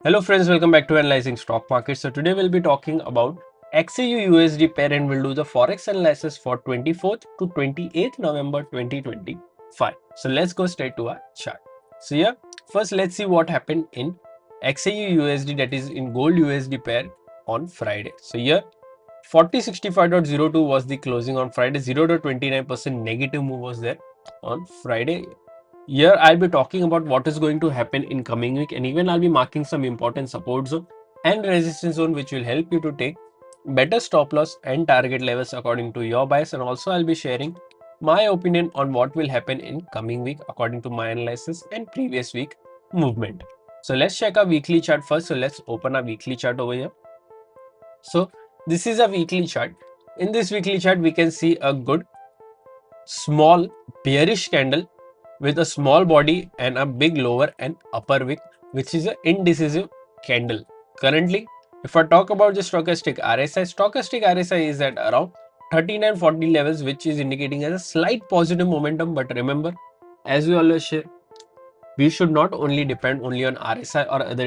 Hello friends, welcome back to Analyzing Stock Market. So today we'll be talking about XAU USD pair and we'll do the Forex analysis for 24th to 28th November 2025. So let's go straight to our chart. So here, first let's see what happened in XAU USD, that is in gold USD pair on Friday. So here 4065.02 was the closing on Friday. 0.29% negative move was there on Friday. Here I'll be talking about what is going to happen in coming week, and even I'll be marking some important support zone and resistance zone which will help you to take better stop loss and target levels according to your bias. And also I'll be sharing my opinion on what will happen in coming week according to my analysis and previous week movement. So let's check our weekly chart first. So let's open our weekly chart over here. So this is a weekly chart. In this weekly chart we can see a good small bearish candle with a small body and a big lower and upper wick, which is an indecisive candle. Currently, if I talk about the stochastic RSI is at around 3940 levels, which is indicating as a slight positive momentum. But remember, as we always share, we should not only depend only on RSI or other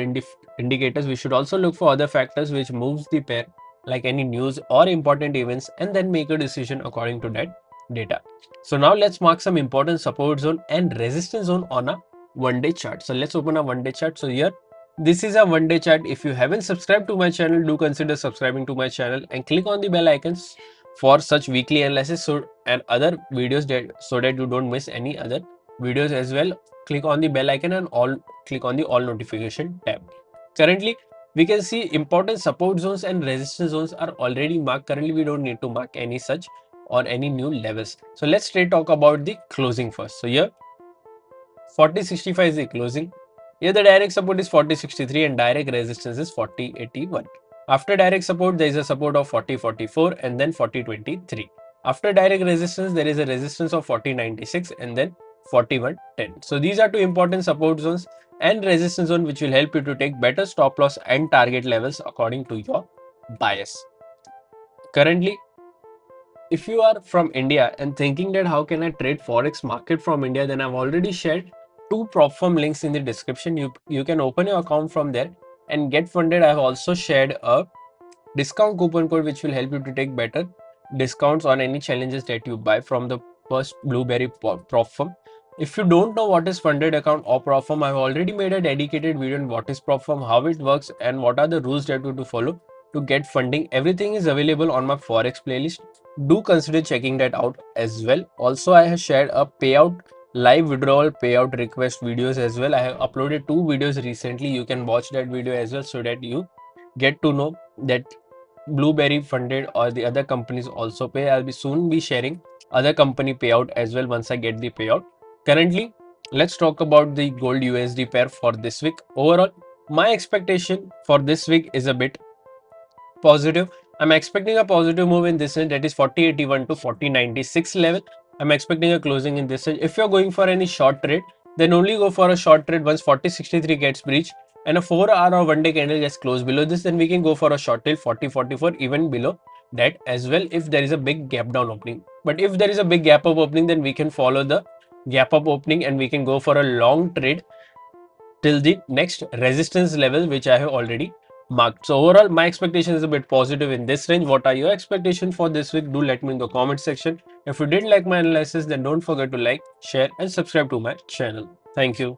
indicators. We should also look for other factors which moves the pair, like any news or important events, and then make a decision according to that data. So now let's mark some important support zone and resistance zone on a one-day chart. So let's open a one-day chart. So here, this is a one-day chart. If you haven't subscribed to my channel, do consider subscribing to my channel and click on the bell icons for such weekly analysis and other videos so that you don't miss any other videos as well. Click on the bell icon and click on the all notification tab. Currently, we can see important support zones and resistance zones are already marked. Currently, we don't need to mark any such or any new levels. So let's straight talk about the closing first. So here 4065 is the closing. Here the direct support is 4063 and direct resistance is 4081. After direct support, there is a support of 4044 and then 4023. After direct resistance, there is a resistance of 4096 and then 4110. So these are two important support zones and resistance zone which will help you to take better stop loss and target levels according to your bias. Currently, if you are from India and thinking that how can I trade Forex market from India, then I've already shared two prop firm links in the description. You can open your account from there and get funded. I've also shared a discount coupon code which will help you to take better discounts on any challenges that you buy from the first Blueberry prop firm. If you don't know what is funded account or prop firm, I've already made a dedicated video on what is prop firm, how it works, and what are the rules that you have to follow to get funding. Everything is available on my Forex playlist. Do consider checking that out as well. Also, I have shared a payout live withdrawal payout request videos as well. I have uploaded two videos recently. You can watch that video as well so that you get to know that Blueberry funded or the other companies also pay. I'll be soon be sharing other company payout as well once I get the payout. Currently, let's talk about the gold USD pair for this week. Overall, my expectation for this week is a bit positive. I'm expecting a positive move in this range, that is 4081 to 4096 level. I'm expecting a closing in this range. If you're going for any short trade, then only go for a short trade once 4063 gets breached and a 4-hour or one-day candle gets closed below this, then we can go for a short till 4044 even below that as well if there is a big gap down opening. But if there is a big gap up opening, then we can follow the gap up opening and we can go for a long trade till the next resistance level which I have already marked. So overall, my expectation is a bit positive in this range. What are your expectations for this week? Do let me in the comment section. If you did like my analysis, then don't forget to like, share and subscribe to my channel. Thank you.